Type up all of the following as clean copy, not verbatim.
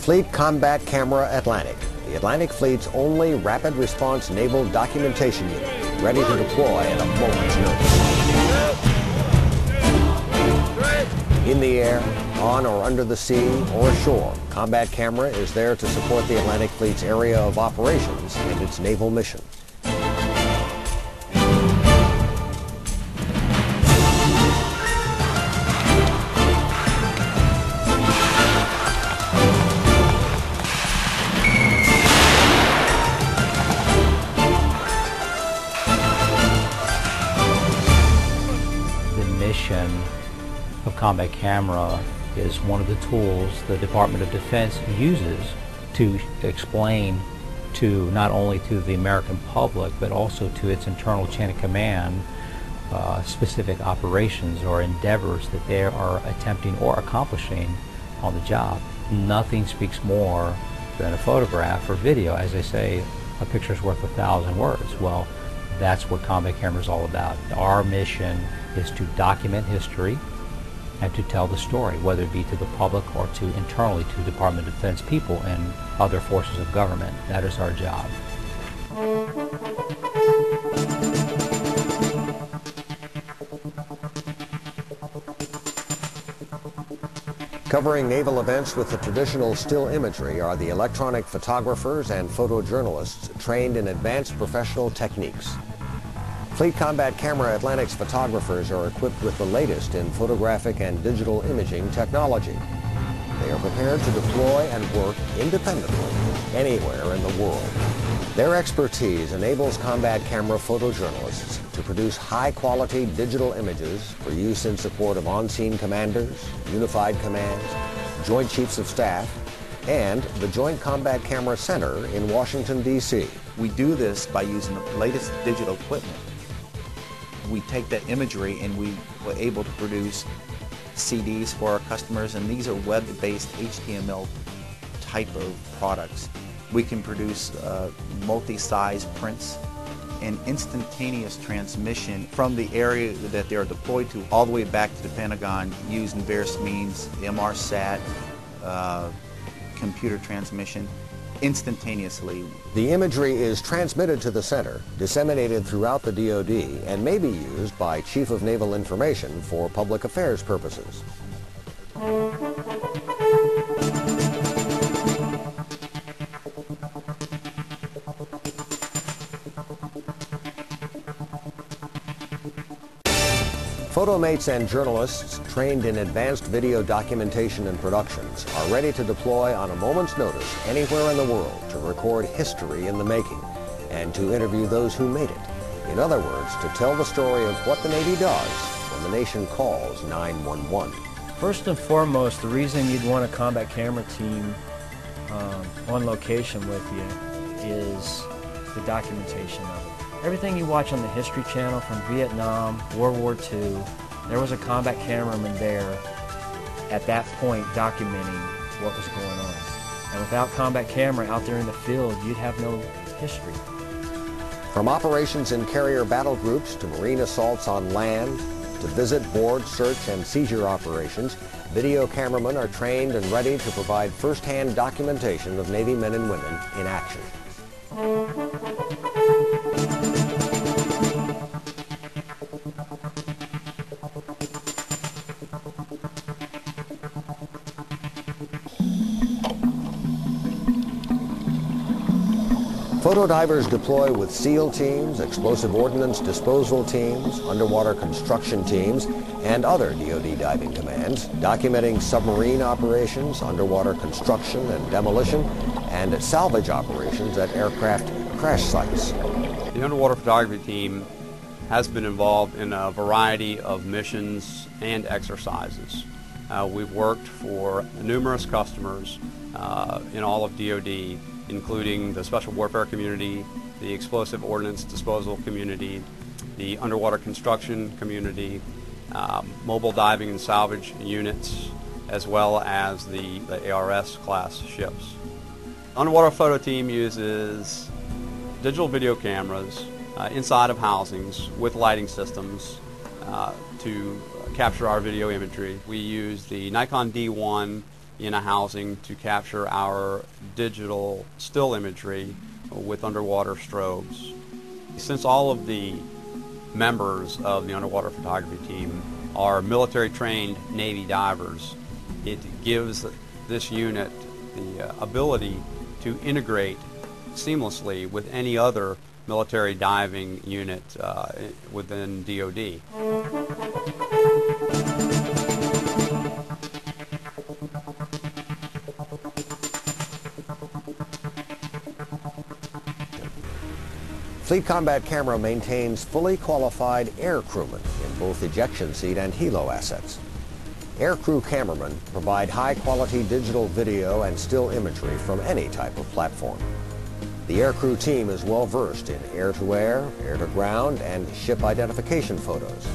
Fleet Combat Camera Atlantic, the Atlantic Fleet's only rapid response naval documentation unit, ready to deploy at a moment's notice. In the air, on or under the sea, or ashore, Combat Camera is there to support the Atlantic Fleet's area of operations and its naval mission. Of Combat Camera is one of the tools the Department of Defense uses to explain to not only to the American public but also to its internal chain of command specific operations or endeavors that they are attempting or accomplishing on the job. Nothing speaks more than a photograph or video. As they say, a picture's worth 1,000 words. Well, that's what Combat Camera is all about. Our mission is to document history and to tell the story, whether it be to the public or to internally to Department of Defense people and other forces of government. That is our job. Covering naval events with the traditional still imagery are the electronic photographers and photojournalists trained in advanced professional techniques. Fleet Combat Camera Atlantic's photographers are equipped with the latest in photographic and digital imaging technology. They are prepared to deploy and work independently anywhere in the world. Their expertise enables Combat Camera photojournalists to produce high-quality digital images for use in support of on-scene commanders, unified commands, Joint Chiefs of Staff, and the Joint Combat Camera Center in Washington, D.C. We do this by using the latest digital equipment. We take that imagery and we were able to produce CDs for our customers, and these are web-based HTML type of products. We can produce multi-size prints and instantaneous transmission from the area that they're deployed to all the way back to the Pentagon using various means, MRSAT, computer transmission, instantaneously. The imagery is transmitted to the center, disseminated throughout the DoD, and may be used by Chief of Naval Information for public affairs purposes. Photomates and journalists trained in advanced video documentation and productions are ready to deploy on a moment's notice anywhere in the world to record history in the making and to interview those who made it. In other words, to tell the story of what the Navy does when the nation calls 911. First and foremost, the reason you'd want a combat camera team on location with you is the documentation of it. Everything you watch on the History Channel from Vietnam, World War II, there was a combat cameraman there at that point documenting what was going on. And without combat camera out there in the field, you'd have no history. From operations in carrier battle groups to marine assaults on land to visit, board, search, and seizure operations, video cameramen are trained and ready to provide first-hand documentation of Navy men and women in action. Photo divers deploy with SEAL teams, explosive ordnance disposal teams, underwater construction teams, and other DoD diving commands, documenting submarine operations, underwater construction and demolition, and salvage operations at aircraft crash sites. The underwater photography team has been involved in a variety of missions and exercises. We've worked for numerous customers in all of DoD, including the Special Warfare Community, the Explosive Ordnance Disposal Community, the Underwater Construction Community, mobile diving and salvage units, as well as the ARS class ships. Underwater photo team uses digital video cameras inside of housings with lighting systems to capture our video imagery. We use the Nikon D1 in a housing to capture our digital still imagery with underwater strobes. Since all of the members of the underwater photography team are military-trained Navy divers, it gives this unit the ability to integrate seamlessly with any other military diving unit within DoD. Fleet Combat Camera maintains fully qualified air crewmen in both ejection seat and helo assets. Air crew cameramen provide high-quality digital video and still imagery from any type of platform. The air crew team is well versed in air-to-air, air-to-ground, and ship identification photos.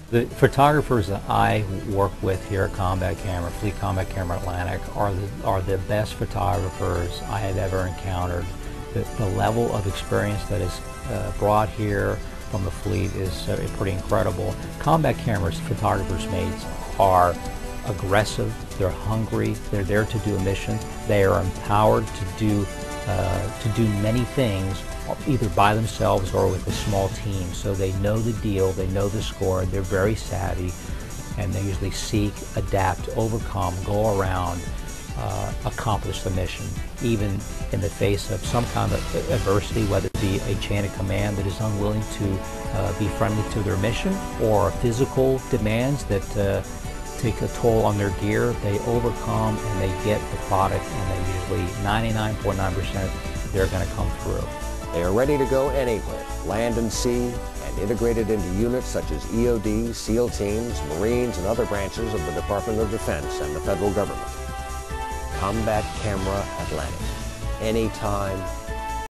The photographers that I work with here at Combat Camera, Fleet Combat Camera Atlantic, are the best photographers I have ever encountered. The level of experience that is brought here from the fleet is pretty incredible. Combat Camera's photographers' mates are aggressive, they're hungry, they're there to do a mission, they are empowered to do many things either by themselves or with a small team. So they know the deal, they know the score, they're very savvy, and they usually seek, adapt, overcome, go around, accomplish the mission, even in the face of some kind of adversity, whether it be a chain of command that is unwilling to be friendly to their mission, or physical demands that take a toll on their gear. They overcome and they get the product, and they usually 99.9% they're going to come through. They are ready to go anywhere, land and sea, and integrated into units such as EOD, SEAL teams, Marines, and other branches of the Department of Defense and the federal government. Combat Camera Atlantic. Anytime,